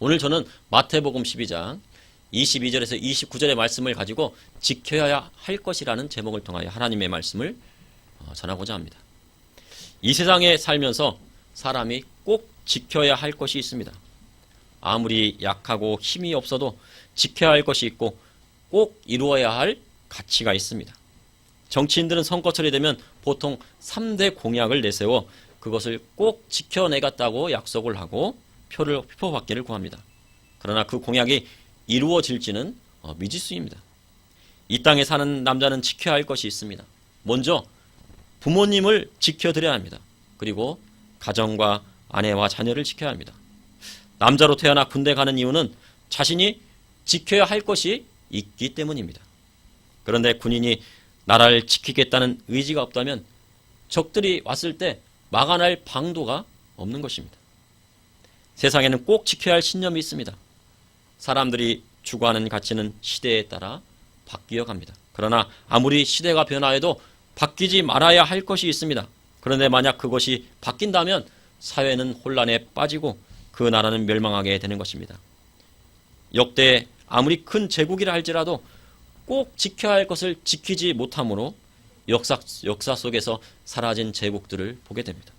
오늘 저는 마태복음 12장 22절에서 29절의 말씀을 가지고 지켜야 할 것이라는 제목을 통하여 하나님의 말씀을 전하고자 합니다. 이 세상에 살면서 사람이 꼭 지켜야 할 것이 있습니다. 아무리 약하고 힘이 없어도 지켜야 할 것이 있고 꼭 이루어야 할 가치가 있습니다. 정치인들은 선거철이 되면 보통 3대 공약을 내세워 그것을 꼭 지켜내겠다고 약속을 하고 표받기를 구합니다. 그러나 그 공약이 이루어질지는 미지수입니다. 이 땅에 사는 남자는 지켜야 할 것이 있습니다. 먼저 부모님을 지켜드려야 합니다. 그리고 가정과 아내와 자녀를 지켜야 합니다. 남자로 태어나 군대 가는 이유는 자신이 지켜야 할 것이 있기 때문입니다. 그런데 군인이 나라를 지키겠다는 의지가 없다면 적들이 왔을 때 막아낼 방도가 없는 것입니다. 세상에는 꼭 지켜야 할 신념이 있습니다. 사람들이 추구하는 가치는 시대에 따라 바뀌어 갑니다. 그러나 아무리 시대가 변화해도 바뀌지 말아야 할 것이 있습니다. 그런데 만약 그것이 바뀐다면 사회는 혼란에 빠지고 그 나라는 멸망하게 되는 것입니다. 역대 아무리 큰 제국이라 할지라도 꼭 지켜야 할 것을 지키지 못함으로 역사 속에서 사라진 제국들을 보게 됩니다.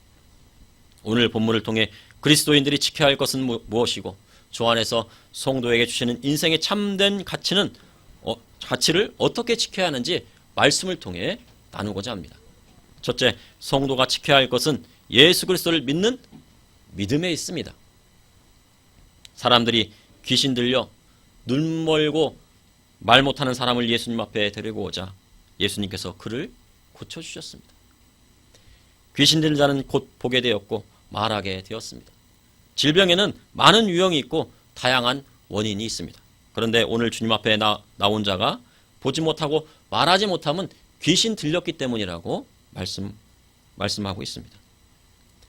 오늘 본문을 통해 그리스도인들이 지켜야 할 것은 무엇이고 주 안에서 성도에게 주시는 인생의 참된 가치를 어떻게 지켜야 하는지 말씀을 통해 나누고자 합니다. 첫째, 성도가 지켜야 할 것은 예수 그리스도를 믿는 믿음에 있습니다. 사람들이 귀신 들려 눈 멀고 말 못하는 사람을 예수님 앞에 데리고 오자 예수님께서 그를 고쳐주셨습니다. 귀신 들린 자는 곧 보게 되었고 말하게 되었습니다. 질병에는 많은 유형이 있고 다양한 원인이 있습니다. 그런데 오늘 주님 앞에 나온 자가 보지 못하고 말하지 못하면 귀신 들렸기 때문이라고 말씀하고 있습니다.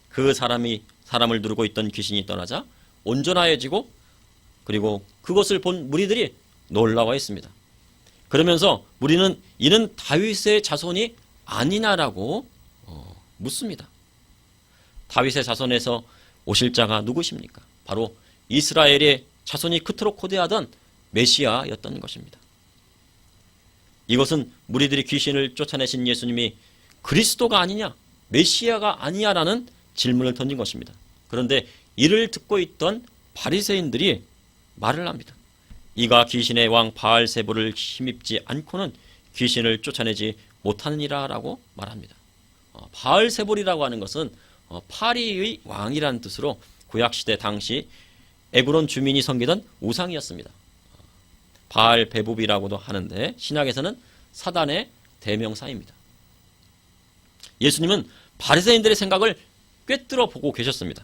그 사람을 누르고 있던 귀신이 떠나자 온전하여지고 그리고 그것을 본 무리들이 놀라워했습니다. 그러면서 무리는 이는 다윗의 자손이 아니냐라고 묻습니다. 다윗의 자손에서 오실 자가 누구십니까? 바로 이스라엘의 자손이 그토록 고대하던 메시아였던 것입니다. 이것은 무리들이 귀신을 쫓아내신 예수님이 그리스도가 아니냐, 메시아가 아니냐라는 질문을 던진 것입니다. 그런데 이를 듣고 있던 바리새인들이 말을 합니다. 이가 귀신의 왕 바알세불을 힘입지 않고는 귀신을 쫓아내지 못하느니라 라고 말합니다. 바알세불이라고 하는 것은 파리의 왕이라는 뜻으로 구약시대 당시 에그론 주민이 섬기던 우상이었습니다. 바알베부비라고도 하는데 신약에서는 사단의 대명사입니다. 예수님은 바리새인들의 생각을 꿰뚫어 보고 계셨습니다.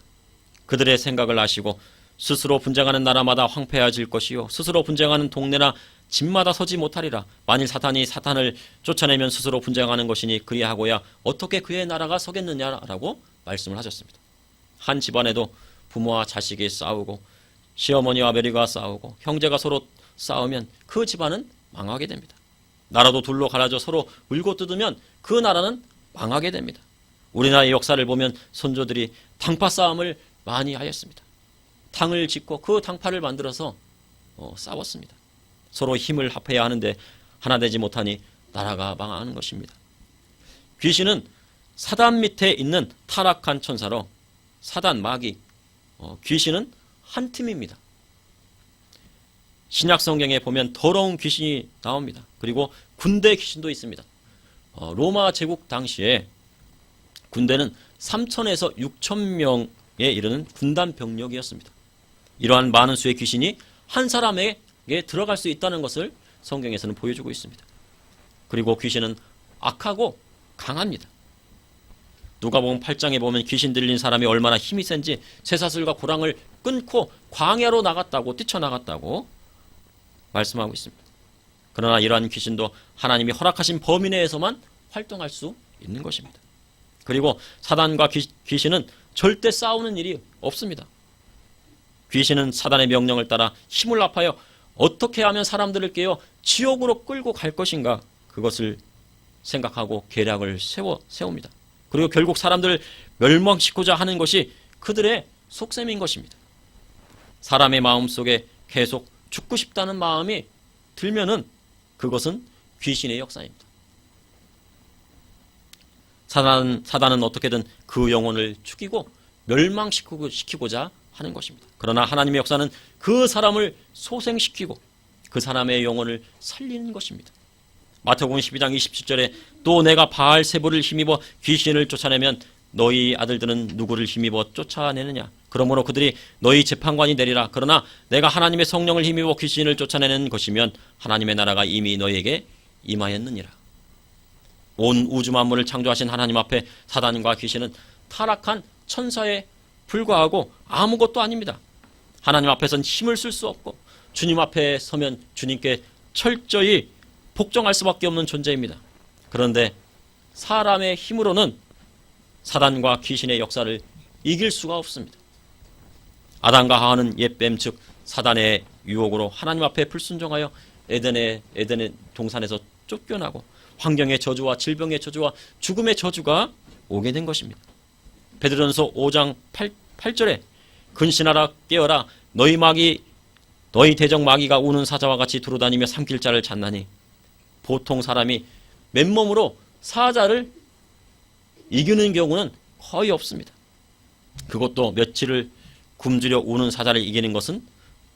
그들의 생각을 아시고 스스로 분쟁하는 나라마다 황폐해질 것이요 스스로 분쟁하는 동네나 집마다 서지 못하리라. 만일 사탄이 사탄을 쫓아내면 스스로 분쟁하는 것이니 그리하고야 어떻게 그의 나라가 서겠느냐라고 말씀을 하셨습니다. 한 집안에도 부모와 자식이 싸우고 시어머니와 며느리가 싸우고 형제가 서로 싸우면 그 집안은 망하게 됩니다. 나라도 둘로 갈라져 서로 물고 뜯으면 그 나라는 망하게 됩니다. 우리나라의 역사를 보면 선조들이 당파 싸움을 많이 하였습니다. 당을 짓고 그 당파를 만들어서 싸웠습니다. 서로 힘을 합해야 하는데 하나 되지 못하니 나라가 망하는 것입니다. 귀신은 사단 밑에 있는 타락한 천사로 사단, 마귀, 귀신은 한 팀입니다. 신약 성경에 보면 더러운 귀신이 나옵니다. 그리고 군대 귀신도 있습니다. 로마 제국 당시에 군대는 3천에서 6천 명에 이르는 군단 병력이었습니다. 이러한 많은 수의 귀신이 한 사람에게 들어갈 수 있다는 것을 성경에서는 보여주고 있습니다. 그리고 귀신은 악하고 강합니다. 누가복음 8장에 보면 귀신 들린 사람이 얼마나 힘이 센지 쇠사슬과 고랑을 끊고 광야로 뛰쳐나갔다고 말씀하고 있습니다. 그러나 이러한 귀신도 하나님이 허락하신 범위 내에서만 활동할 수 있는 것입니다. 그리고 사단과 귀신은 절대 싸우는 일이 없습니다. 귀신은 사단의 명령을 따라 힘을 합하여 어떻게 하면 사람들을 깨어 지옥으로 끌고 갈 것인가 그것을 생각하고 계략을 세웁니다. 그리고 결국 사람들을 멸망시키고자 하는 것이 그들의 속셈인 것입니다. 사람의 마음속에 계속 죽고 싶다는 마음이 들면은 그것은 귀신의 역사입니다. 사단은 어떻게든 그 영혼을 죽이고 멸망시키고자 하는 것입니다. 그러나 하나님의 역사는 그 사람을 소생시키고 그 사람의 영혼을 살리는 것입니다. 마태복음 12장 27절에 또 내가 바알세불을 힘입어 귀신을 쫓아내면 너희 아들들은 누구를 힘입어 쫓아내느냐. 그러므로 그들이 너희 재판관이 되리라. 그러나 내가 하나님의 성령을 힘입어 귀신을 쫓아내는 것이면 하나님의 나라가 이미 너희에게 임하였느니라. 온 우주 만물을 창조하신 하나님 앞에 사단과 귀신은 타락한 천사에 불과하고 아무것도 아닙니다. 하나님 앞에선 힘을 쓸 수 없고 주님 앞에 서면 주님께 철저히 복종할 수밖에 없는 존재입니다. 그런데 사람의 힘으로는 사단과 귀신의 역사를 이길 수가 없습니다. 아담과 하와는 옛뱀 즉 사단의 유혹으로 하나님 앞에 불순종하여 에덴의 동산에서 쫓겨나고 환경의 저주와 질병의 저주와 죽음의 저주가 오게 된 것입니다. 베드로전서 5장 8절에 근신하라 깨어라 너희 대적 마귀가 우는 사자와 같이 두루다니며 삼킬 자를 찾나니. 보통 사람이 맨몸으로 사자를 이기는 경우는 거의 없습니다. 그것도 며칠을 굶주려 우는 사자를 이기는 것은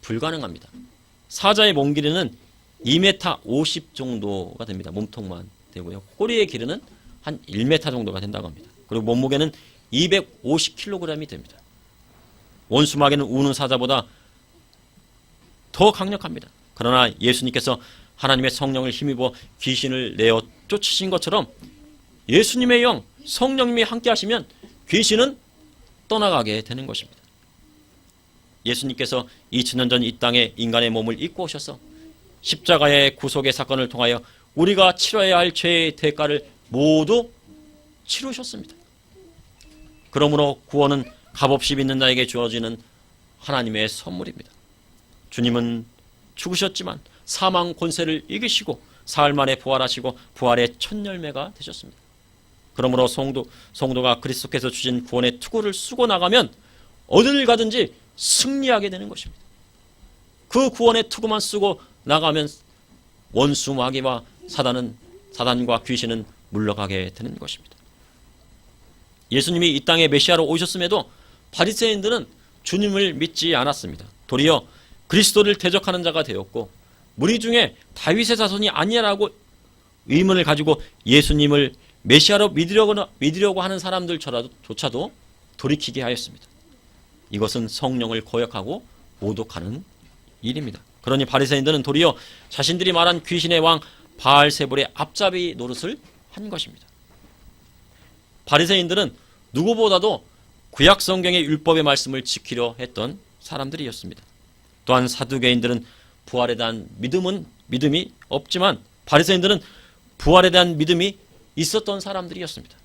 불가능합니다. 사자의 몸 길이는 2m 50 정도가 됩니다. 몸통만 되고요. 꼬리의 길이는 한 1m 정도가 된다고 합니다. 그리고 몸무게는 250kg이 됩니다. 원수마귀는 우는 사자보다 더 강력합니다. 그러나 예수님께서 하나님의 성령을 힘입어 귀신을 내어 쫓으신 것처럼 예수님의 영, 성령님이 함께 하시면 귀신은 떠나가게 되는 것입니다. 예수님께서 2000년 전 이 땅에 인간의 몸을 입고 오셔서 십자가의 구속의 사건을 통하여 우리가 치러야 할 죄의 대가를 모두 치르셨습니다. 그러므로 구원은 값없이 믿는 자에게 주어지는 하나님의 선물입니다. 주님은 죽으셨지만 사망 권세를 이기시고 사흘 만에 부활하시고 부활의 첫 열매가 되셨습니다. 그러므로 성도가 그리스도께서 주신 구원의 투구를 쓰고 나가면 어딜 가든지 승리하게 되는 것입니다. 그 구원의 투구만 쓰고 나가면 원수 마귀와 사단과 귀신은 물러가게 되는 것입니다. 예수님이 이 땅에 메시아로 오셨음에도 바리새인들은 주님을 믿지 않았습니다. 도리어 그리스도를 대적하는 자가 되었고 무리 중에 다윗의 자손이 아니라고 의문을 가지고 예수님을 메시아로 믿으려고 하는 사람들조차도 돌이키게 하였습니다. 이것은 성령을 거역하고 모독하는 일입니다. 그러니 바리새인들은 도리어 자신들이 말한 귀신의 왕 바알세불의 앞잡이 노릇을 한 것입니다. 바리새인들은 누구보다도 구약 성경의 율법의 말씀을 지키려 했던 사람들이었습니다. 또한 사두개인들은 부활에 대한 믿음이 없지만 바리새인들은 부활에 대한 믿음이 있었던 사람들이었습니다.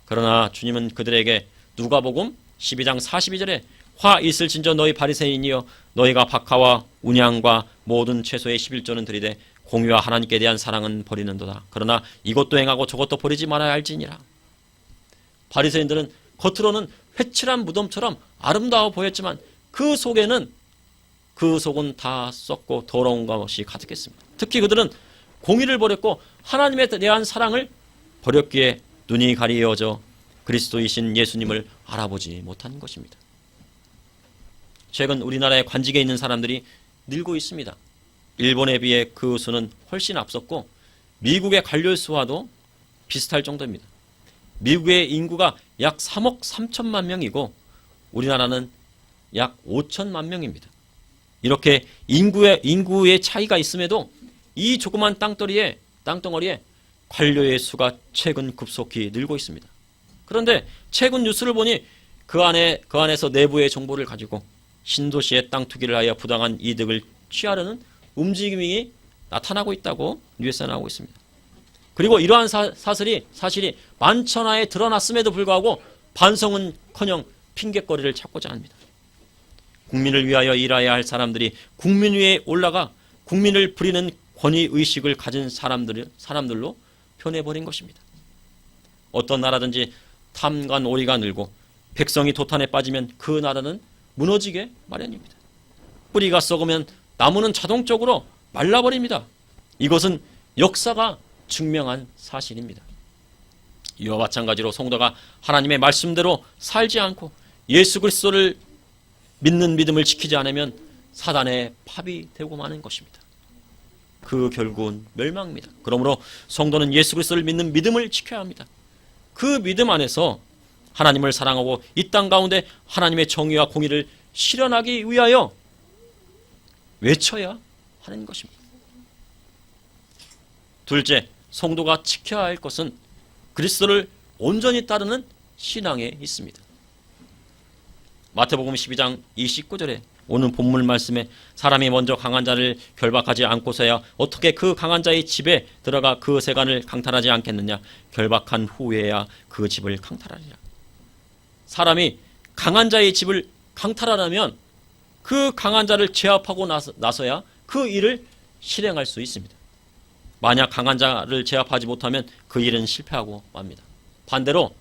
그러나 주님은 그들에게 누가복음 12장 42절에 화 있을진저 너희 바리새인이여 너희가 박하와 운양과 모든 채소의 11조는 들이되 공의와 하나님께 대한 사랑은 버리는도다. 그러나 이것도 행하고 저것도 버리지 말아야 할지니라. 바리새인들은 겉으로는 회칠한 무덤처럼 아름다워 보였지만 그 속은 다 썩고 더러운 것이 가득했습니다. 특히 그들은 공의를 버렸고 하나님에 대한 사랑을 버렸기에 눈이 가리워져 그리스도이신 예수님을 알아보지 못한 것입니다. 최근 우리나라의 관직에 있는 사람들이 늘고 있습니다. 일본에 비해 그 수는 훨씬 앞섰고 미국의 관료 수와도 비슷할 정도입니다. 미국의 인구가 약 3억 3천만 명이고 우리나라는 약 5천만 명입니다. 이렇게 인구의 차이가 있음에도 이 조그만 땅덩어리에 관료의 수가 최근 급속히 늘고 있습니다. 그런데 최근 뉴스를 보니 그 안에서 내부의 정보를 가지고 신도시의 땅 투기를 하여 부당한 이득을 취하려는 움직임이 나타나고 있다고 뉴스에 나오고 있습니다. 그리고 이러한 사실이 만천하에 드러났음에도 불구하고 반성은커녕 핑곗거리를 찾고자 합니다. 국민을 위하여 일해야 할 사람들이 국민 위에 올라가 국민을 부리는 권위의식을 가진 사람들로 변해버린 것입니다. 어떤 나라든지 탐관 오리가 늘고 백성이 도탄에 빠지면 그 나라는 무너지게 마련입니다. 뿌리가 썩으면 나무는 자동적으로 말라버립니다. 이것은 역사가 증명한 사실입니다. 이와 마찬가지로 성도가 하나님의 말씀대로 살지 않고 예수 그리스도를 믿는 믿음을 지키지 않으면 사단의 팝이 되고 마는 것입니다. 그 결국은 멸망입니다. 그러므로 성도는 예수 그리스도를 믿는 믿음을 지켜야 합니다. 그 믿음 안에서 하나님을 사랑하고 이 땅 가운데 하나님의 정의와 공의를 실현하기 위하여 외쳐야 하는 것입니다. 둘째, 성도가 지켜야 할 것은 그리스도를 온전히 따르는 신앙에 있습니다. 마태복음 12장 29절에 오늘 본문 말씀에 사람이 먼저 강한 자를 결박하지 않고서야 어떻게 그 강한 자의 집에 들어가 그 세간을 강탈하지 않겠느냐. 결박한 후에야 그 집을 강탈하리라. 사람이 강한 자의 집을 강탈하려면 그 강한 자를 제압하고 나서야 그 일을 실행할 수 있습니다. 만약 강한 자를 제압하지 못하면 그 일은 실패하고 맙니다. 반대로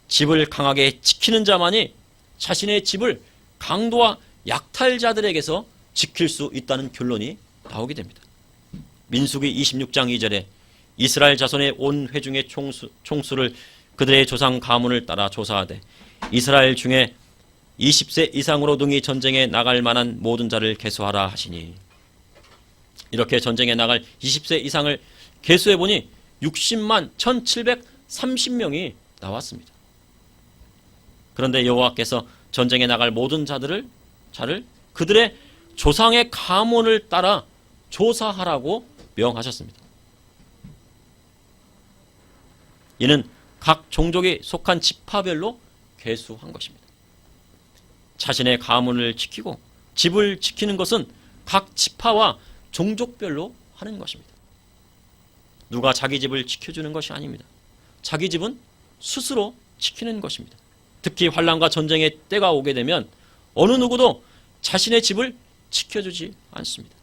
집을 강하게 지키는 자만이 자신의 집을 강도와 약탈자들에게서 지킬 수 있다는 결론이 나오게 됩니다. 민수기 26장 2절에 이스라엘 자손의 온 회중의 총수를 그들의 조상 가문을 따라 조사하되 이스라엘 중에 20세 이상으로 능히 전쟁에 나갈 만한 모든 자를 계수하라 하시니, 이렇게 전쟁에 나갈 20세 이상을 계수해보니 60만 1730명이 나왔습니다. 그런데 여호와께서 전쟁에 나갈 모든 자를 그들의 조상의 가문을 따라 조사하라고 명하셨습니다. 이는 각 종족이 속한 지파별로 계수한 것입니다. 자신의 가문을 지키고 집을 지키는 것은 각 지파와 종족별로 하는 것입니다. 누가 자기 집을 지켜주는 것이 아닙니다. 자기 집은 스스로 지키는 것입니다. 특히 환난과 전쟁의 때가 오게 되면 어느 누구도 자신의 집을 지켜주지 않습니다.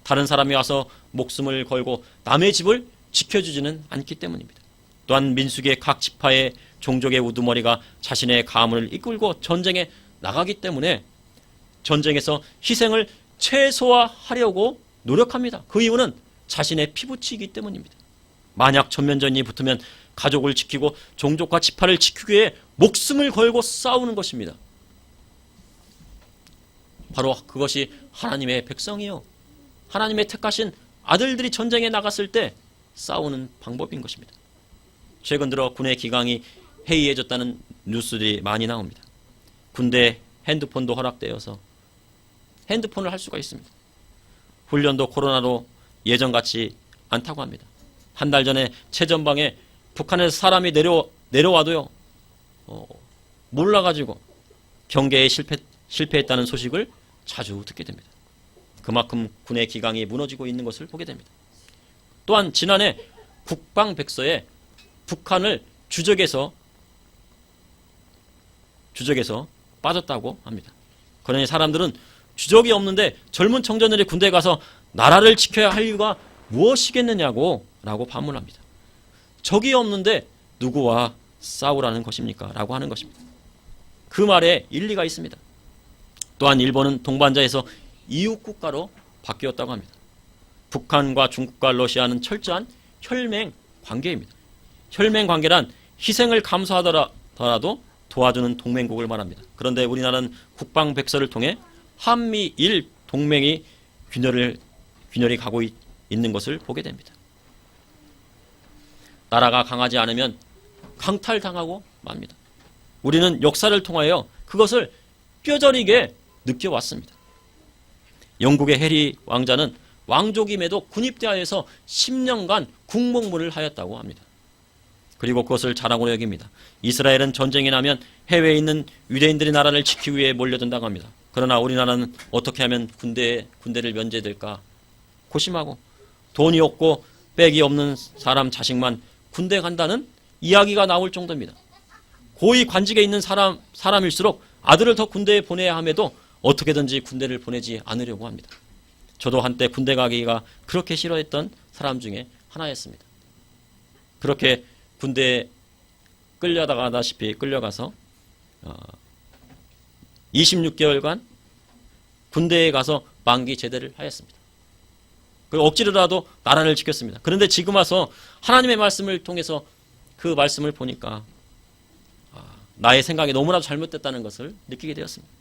다른 사람이 와서 목숨을 걸고 남의 집을 지켜주지는 않기 때문입니다. 또한 민수기의 각 지파의 종족의 우두머리가 자신의 가문을 이끌고 전쟁에 나가기 때문에 전쟁에서 희생을 최소화하려고 노력합니다. 그 이유는 자신의 피부치이기 때문입니다. 만약 전면전이 붙으면 가족을 지키고 종족과 지파를 지키기 위해 목숨을 걸고 싸우는 것입니다. 바로 그것이 하나님의 백성이요, 하나님의 택하신 아들들이 전쟁에 나갔을 때 싸우는 방법인 것입니다. 최근 들어 군의 기강이 해이해졌다는 뉴스들이 많이 나옵니다. 군대 핸드폰도 허락되어서 핸드폰을 할 수가 있습니다. 훈련도 코로나로 예전같이 않다고 합니다. 한 달 전에 최전방에 북한에서 사람이 내려와도요, 몰라가지고 경계에 실패했다는 소식을 자주 듣게 됩니다. 그만큼 군의 기강이 무너지고 있는 것을 보게 됩니다. 또한 지난해 국방백서에 북한을 주적에서 빠졌다고 합니다. 그러니 사람들은 주적이 없는데 젊은 청년들이 군대에 가서 나라를 지켜야 할 이유가 무엇이겠느냐고 라고 반문합니다. 적이 없는데 누구와 싸우라는 것입니까? 라고 하는 것입니다. 그 말에 일리가 있습니다. 또한 일본은 동반자에서 이웃국가로 바뀌었다고 합니다. 북한과 중국과 러시아는 철저한 혈맹 관계입니다. 혈맹 관계란 희생을 감수하더라도 도와주는 동맹국을 말합니다. 그런데 우리나라는 국방백서를 통해 한미일 동맹이 균열이 가고 있는 것을 보게 됩니다. 나라가 강하지 않으면 강탈당하고 맙니다. 우리는 역사를 통하여 그것을 뼈저리게 느껴왔습니다. 영국의 해리 왕자는 왕족임에도 군입대하에서 10년간 국목문을 하였다고 합니다. 그리고 그것을 자랑으로 여깁니다. 이스라엘은 전쟁이 나면 해외에 있는 유대인들이 나라를 지키기 위해 몰려든다고 합니다. 그러나 우리나라는 어떻게 하면 군대를 면제될까 고심하고 돈이 없고 빽이 없는 사람 자식만 군대 간다는 이야기가 나올 정도입니다. 고위 관직에 있는 사람일수록 아들을 더 군대에 보내야 함에도 어떻게든지 군대를 보내지 않으려고 합니다. 저도 한때 군대 가기가 그렇게 싫어했던 사람 중에 하나였습니다. 그렇게 군대에 끌려가다시피 끌려가서 26개월간 군대에 가서 만기 제대를 하였습니다. 그리고 억지로라도 나라를 지켰습니다. 그런데 지금 와서 하나님의 말씀을 통해서 그 말씀을 보니까 나의 생각이 너무나도 잘못됐다는 것을 느끼게 되었습니다.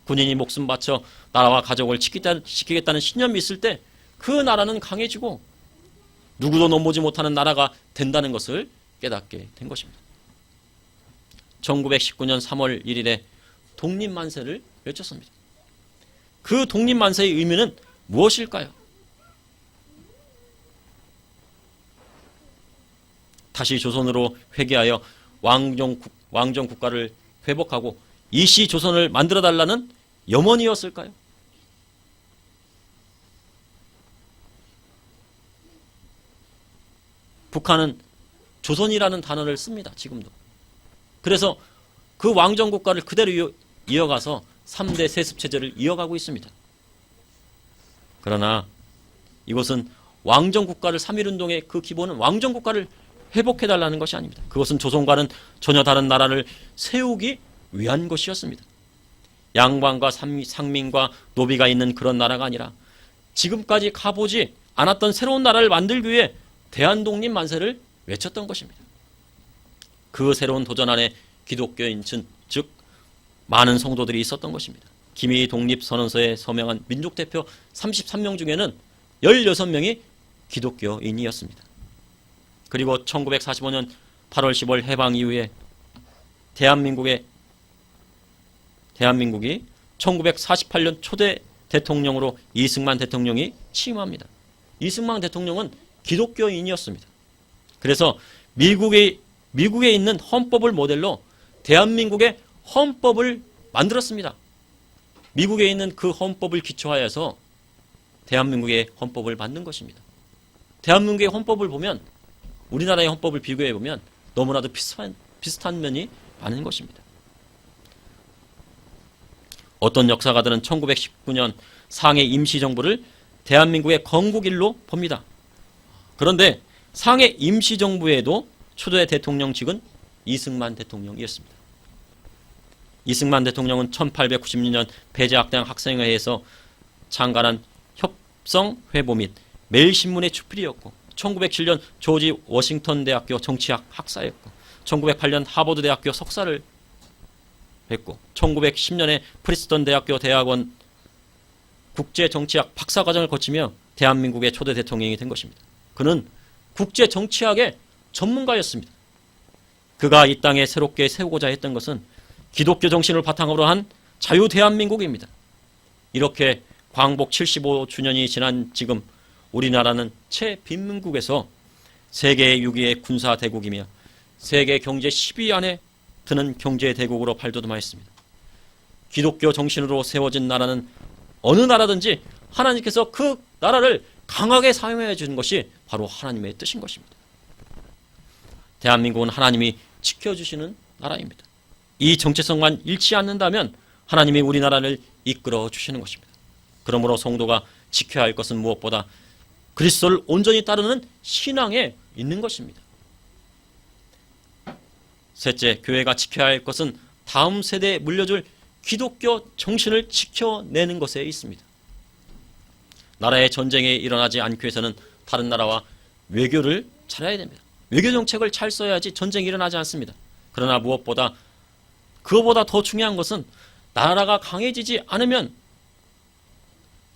군인이 목숨 바쳐 나라와 가족을 지키겠다는 신념이 있을 때 그 나라는 강해지고 누구도 넘보지 못하는 나라가 된다는 것을 깨닫게 된 것입니다. 1919년 3월 1일에 독립만세를 외쳤습니다. 그 독립만세의 의미는 무엇일까요? 다시 조선으로 회귀하여 왕정 국가를 회복하고 이시 조선을 만들어달라는 염원이었을까요? 북한은 조선이라는 단어를 씁니다. 지금도. 그래서 그 왕정 국가를 그대로 이어가서 3대 세습체제를 이어가고 있습니다. 그러나 이것은 왕정 국가를 3.1운동의 그 기본은 왕정 국가를 회복해달라는 것이 아닙니다. 그것은 조선과는 전혀 다른 나라를 세우기 위한 것이었습니다. 양반과 상민과 노비가 있는 그런 나라가 아니라 지금까지 가보지 않았던 새로운 나라를 만들기 위해 대한독립 만세를 외쳤던 것입니다. 그 새로운 도전 안에 기독교인 즉 많은 성도들이 있었던 것입니다. 기미 독립선언서에 서명한 민족대표 33명 중에는 16명이 기독교인이었습니다. 그리고 1945년 8월 10일 해방 이후에 대한민국이 1948년 초대 대통령으로 이승만 대통령이 취임합니다. 이승만 대통령은 기독교인이었습니다. 그래서 미국에 있는 헌법을 모델로 대한민국의 헌법을 만들었습니다. 미국에 있는 그 헌법을 기초하여서 대한민국의 헌법을 만든 것입니다. 대한민국의 헌법을 보면 우리나라의 헌법을 비교해 보면 너무나도 비슷한 면이 많은 것입니다. 어떤 역사가들은 1919년 상해 임시정부를 대한민국의 건국일로 봅니다. 그런데 상해 임시정부에도 초대 대통령직은 이승만 대통령이었습니다. 이승만 대통령은 1896년 배제학당 학생회에서 창간한 협성회보 및 매일신문의 주필이었고 1907년 조지 워싱턴 대학교 정치학 학사였고 1908년 하버드 대학교 석사를 했고 1910년에 프리스턴 대학교 대학원 국제정치학 박사과정을 거치며 대한민국의 초대 대통령이 된 것입니다. 그는 국제정치학의 전문가였습니다. 그가 이 땅에 새롭게 세우고자 했던 것은 기독교 정신을 바탕으로 한 자유 대한민국입니다. 이렇게 광복 75주년이 지난 지금 우리나라는 최빈민국에서 세계 6위의 군사대국이며 세계 경제 10위 안에 드는 경제대국으로 발돋움하였습니다. 기독교 정신으로 세워진 나라는 어느 나라든지 하나님께서 그 나라를 강하게 사용해 주는 것이 바로 하나님의 뜻인 것입니다. 대한민국은 하나님이 지켜주시는 나라입니다. 이 정체성만 잃지 않는다면 하나님이 우리나라를 이끌어 주시는 것입니다. 그러므로 성도가 지켜야 할 것은 무엇보다 그리스도를 온전히 따르는 신앙에 있는 것입니다. 셋째, 교회가 지켜야 할 것은 다음 세대에 물려줄 기독교 정신을 지켜내는 것에 있습니다. 나라의 전쟁이 일어나지 않기 위해서는 다른 나라와 외교를 잘해야 됩니다. 외교 정책을 잘 써야지 전쟁이 일어나지 않습니다. 그러나 무엇보다 그보다 더 중요한 것은 나라가 강해지지 않으면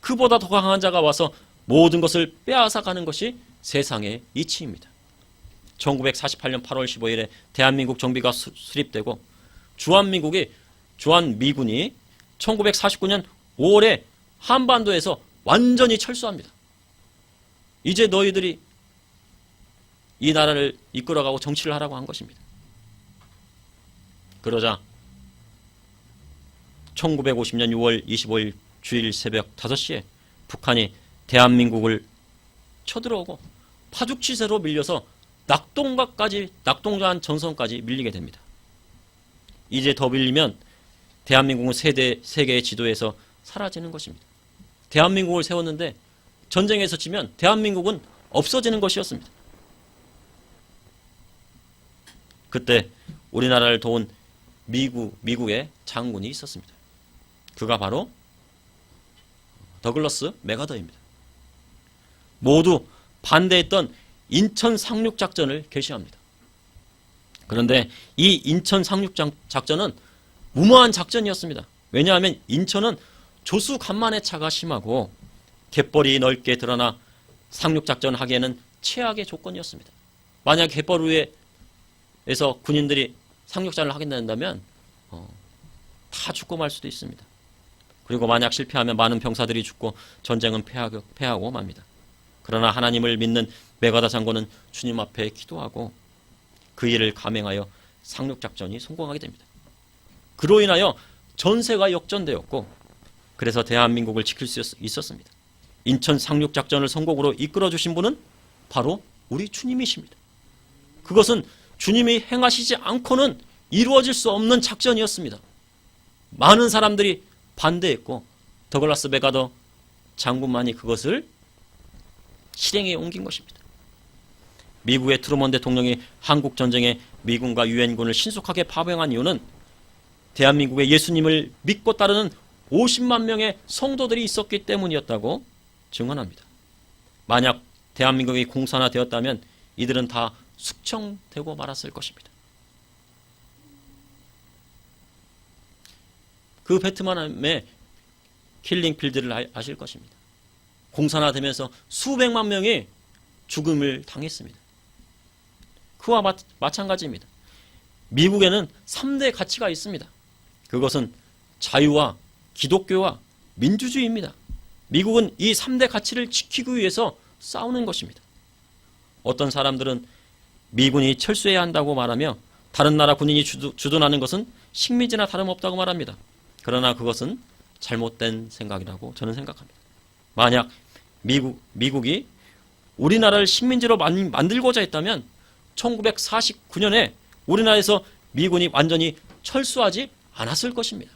그보다 더 강한 자가 와서 모든 것을 빼앗아가는 것이 세상의 이치입니다. 1948년 8월 15일에 대한민국 정비가 수립되고 주한미군이 1949년 5월에 한반도에서 완전히 철수합니다. 이제 너희들이 이 나라를 이끌어가고 정치를 하라고 한 것입니다. 그러자 1950년 6월 25일 주일 새벽 5시에 북한이 대한민국을 쳐들어오고 파죽지세로 밀려서 낙동강 전선까지 밀리게 됩니다. 이제 더 밀리면 대한민국은 세계의 지도에서 사라지는 것입니다. 대한민국을 세웠는데 전쟁에서 지면 대한민국은 없어지는 것이었습니다. 그때 우리나라를 도운 미국의 장군이 있었습니다. 그가 바로 더글러스 맥아더입니다. 모두 반대했던 인천 상륙작전을 개시합니다. 그런데 이 인천 상륙작전은 무모한 작전이었습니다. 왜냐하면 인천은 조수 간만의 차가 심하고 갯벌이 넓게 드러나 상륙작전 하기에는 최악의 조건이었습니다. 만약 갯벌 위에서 군인들이 상륙작전을 하게 된다면 다 죽고 말 수도 있습니다. 그리고 만약 실패하면 많은 병사들이 죽고 전쟁은 패하고 맙니다. 그러나 하나님을 믿는 메가다 장군은 주님 앞에 기도하고 그 일을 감행하여 상륙작전이 성공하게 됩니다. 그로 인하여 전세가 역전되었고 그래서 대한민국을 지킬 수 있었습니다. 인천 상륙작전을 성공으로 이끌어 주신 분은 바로 우리 주님이십니다. 그것은 주님이 행하시지 않고는 이루어질 수 없는 작전이었습니다. 많은 사람들이 반대했고 더글라스 맥아더 장군만이 그것을 실행에 옮긴 것입니다. 미국의 트루먼 대통령이 한국전쟁에 미군과 유엔군을 신속하게 파병한 이유는 대한민국에 예수님을 믿고 따르는 50만 명의 성도들이 있었기 때문이었다고 증언합니다. 만약 대한민국이 공산화되었다면 이들은 다 숙청되고 말았을 것입니다. 그 베트남의 킬링필드를 아실 것입니다. 공산화되면서 수백만 명이 죽음을 당했습니다. 그와 마찬가지입니다. 미국에는 3대 가치가 있습니다. 그것은 자유와 기독교와 민주주의입니다. 미국은 이 3대 가치를 지키기 위해서 싸우는 것입니다. 어떤 사람들은 미군이 철수해야 한다고 말하며 다른 나라 군인이 주둔하는 것은 식민지나 다름없다고 말합니다. 그러나 그것은 잘못된 생각이라고 저는 생각합니다. 만약 미국이 우리나라를 식민지로 만들고자 했다면 1949년에 우리나라에서 미군이 완전히 철수하지 않았을 것입니다.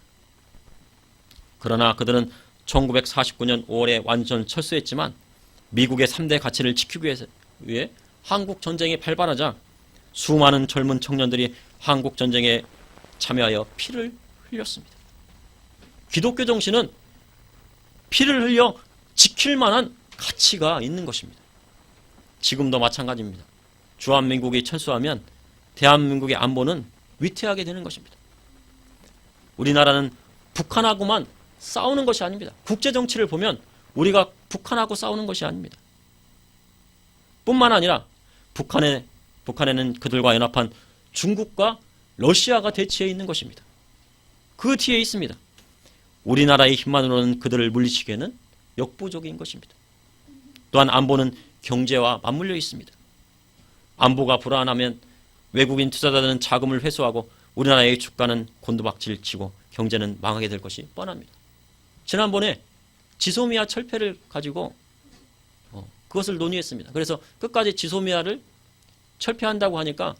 그러나 그들은 1949년 5월에 완전 철수했지만 미국의 3대 가치를 지키기 위해 한국 전쟁이 발발하자 수많은 젊은 청년들이 한국 전쟁에 참여하여 피를 흘렸습니다. 기독교 정신은 피를 흘려 지킬 만한 가치가 있는 것입니다. 지금도 마찬가지입니다. 주한민국이 철수하면 대한민국의 안보는 위태하게 되는 것입니다. 우리나라는 북한하고만 싸우는 것이 아닙니다. 국제 정치를 보면 우리가 북한하고 싸우는 것이 아닙니다. 뿐만 아니라 북한에는 그들과 연합한 중국과 러시아가 대치해 있는 것입니다. 그 뒤에 있습니다. 우리나라의 힘만으로는 그들을 물리치기에는 역부족인 것입니다. 또한 안보는 경제와 맞물려 있습니다. 안보가 불안하면 외국인 투자자들은 자금을 회수하고 우리나라의 주가는 곤두박질 치고 경제는 망하게 될 것이 뻔합니다. 지난번에 지소미아 철폐를 가지고 그것을 논의했습니다. 그래서 끝까지 지소미아를 철폐한다고 하니까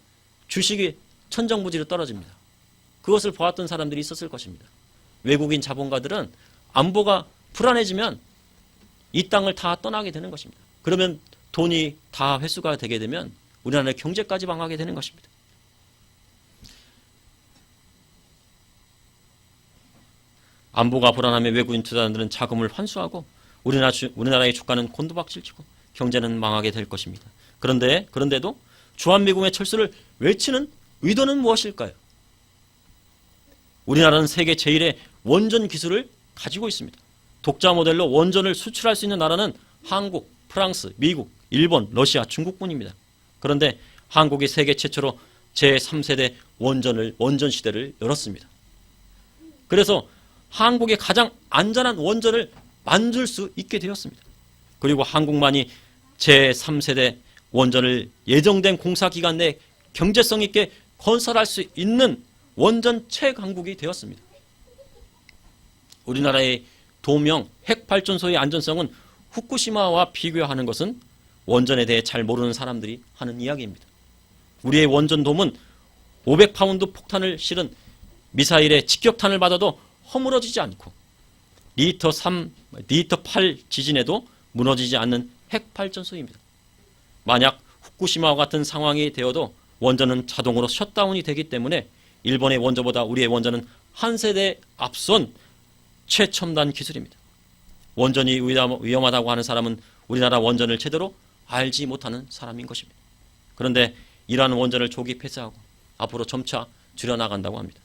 주식이 천정부지로 떨어집니다. 그것을 보았던 사람들이 있었을 것입니다. 외국인 자본가들은 안보가 불안해지면 이 땅을 다 떠나게 되는 것입니다. 그러면 돈이 다 회수가 되게 되면 우리나라의 경제까지 망하게 되는 것입니다. 안보가 불안하면 외국인 투자자들은 자금을 환수하고 우리나라의 주가는 곤두박질치고 경제는 망하게 될 것입니다. 그런데도 주한미군의 철수를 외치는 의도는 무엇일까요? 우리나라는 세계 제1의 원전 기술을 가지고 있습니다. 독자 모델로 원전을 수출할 수 있는 나라는 한국, 프랑스, 미국, 일본, 러시아, 중국뿐입니다. 그런데 한국이 세계 최초로 제3세대 원전 시대를 열었습니다. 그래서 한국의 가장 안전한 원전을 만들 수 있게 되었습니다. 그리고 한국만이 제3세대 원전을 예정된 공사기간 내 경제성 있게 건설할 수 있는 원전 최강국이 되었습니다. 우리나라의 도명 핵발전소의 안전성은 후쿠시마와 비교하는 것은 원전에 대해 잘 모르는 사람들이 하는 이야기입니다. 우리의 원전돔은 500파운드 폭탄을 실은 미사일의 직격탄을 받아도 허물어지지 않고 리터 8 지진에도 무너지지 않는 핵발전소입니다. 만약 후쿠시마와 같은 상황이 되어도 원전은 자동으로 셧다운이 되기 때문에 일본의 원전보다 우리의 원전은 한 세대 앞선 최첨단 기술입니다. 원전이 위험하다고 하는 사람은 우리나라 원전을 제대로 알지 못하는 사람인 것입니다. 그런데 이러한 원전을 조기 폐쇄하고 앞으로 점차 줄여나간다고 합니다.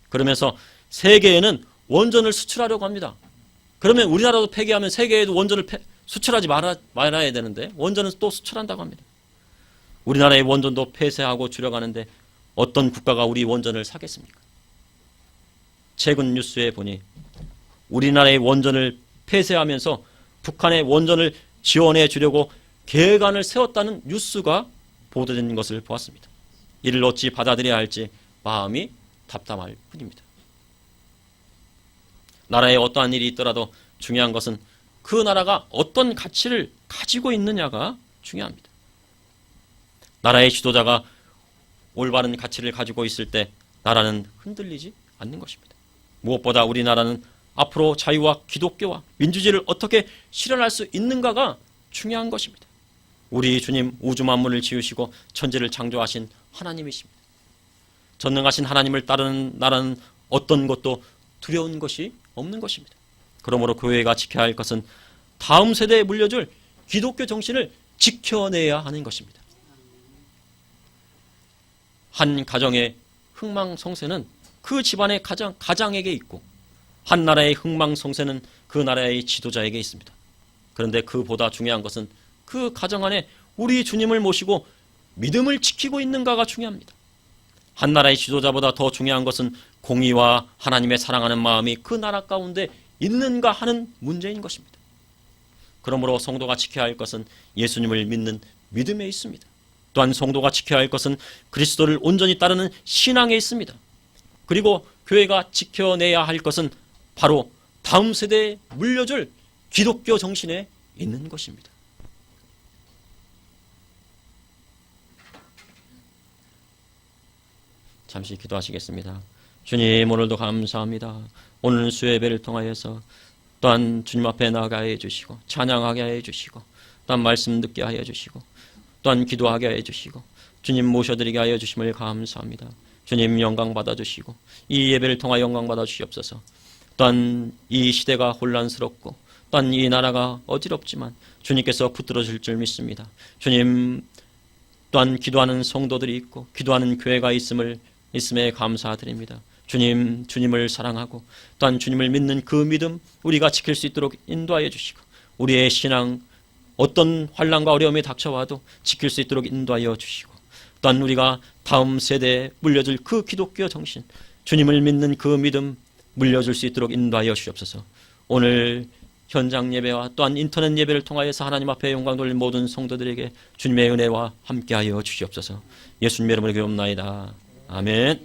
그러면서 세계에는 원전을 수출하려고 합니다. 그러면 우리나라도 폐기하면 세계에도 원전을 수출하지 말아야 되는데 원전은 또 수출한다고 합니다. 우리나라의 원전도 폐쇄하고 줄여가는데 어떤 국가가 우리 원전을 사겠습니까? 최근 뉴스에 보니 우리나라의 원전을 폐쇄하면서 북한의 원전을 지원해 주려고 계획안을 세웠다는 뉴스가 보도된 것을 보았습니다. 이를 어찌 받아들여야 할지 마음이 답답할 뿐입니다. 나라에 어떠한 일이 있더라도 중요한 것은 그 나라가 어떤 가치를 가지고 있느냐가 중요합니다. 나라의 지도자가 올바른 가치를 가지고 있을 때 나라는 흔들리지 않는 것입니다. 무엇보다 우리나라는 앞으로 자유와 기독교와 민주주의를 어떻게 실현할 수 있는가가 중요한 것입니다. 우리 주님 우주 만물을 지으시고 천지를 창조하신 하나님이십니다. 전능하신 하나님을 따르는 나라는 어떤 것도 두려운 것이 없는 것입니다. 그러므로 교회가 지켜야 할 것은 다음 세대에 물려줄 기독교 정신을 지켜내야 하는 것입니다. 한 가정의 흥망성쇠는 그 집안의 가장에게 있고 한 나라의 흥망성쇠는 그 나라의 지도자에게 있습니다. 그런데 그보다 중요한 것은 그 가정 안에 우리 주님을 모시고 믿음을 지키고 있는가가 중요합니다. 한 나라의 지도자보다 더 중요한 것은 공의와 하나님의 사랑하는 마음이 그 나라 가운데 있는가 하는 문제인 것입니다. 그러므로 성도가 지켜야 할 것은 예수님을 믿는 믿음에 있습니다. 또한 성도가 지켜야 할 것은 그리스도를 온전히 따르는 신앙에 있습니다. 그리고 교회가 지켜내야 할 것은 바로 다음 세대에 물려줄 기독교 정신에 있는 것입니다. 잠시 기도하시겠습니다. 주님, 오늘도 감사합니다. 오늘 수예배를 통하여서 또한 주님 앞에 나가게 해주시고 찬양하게 해주시고 또한 말씀 듣게 하여 주시고 또한 기도하게 해주시고 주님 모셔드리게 하여 주심을 감사합니다. 주님 영광 받아주시고 이 예배를 통하여 영광 받아주시옵소서. 또한 이 시대가 혼란스럽고 또한 이 나라가 어지럽지만 주님께서 붙들어줄 줄 믿습니다. 주님 또한 기도하는 성도들이 있고 기도하는 교회가 있음에 감사드립니다. 주님, 주님을 사랑하고 또한 주님을 믿는 그 믿음 우리가 지킬 수 있도록 인도하여 주시고 우리의 신앙 어떤 환난과 어려움이 닥쳐와도 지킬 수 있도록 인도하여 주시고 또한 우리가 다음 세대에 물려줄 그 기독교 정신 주님을 믿는 그 믿음 물려줄 수 있도록 인도하여 주시옵소서. 오늘 현장 예배와 또한 인터넷 예배를 통하여서 하나님 앞에 영광 돌린 모든 성도들에게 주님의 은혜와 함께하여 주시옵소서. 예수님의 이름으로 기도합나이다. 아멘.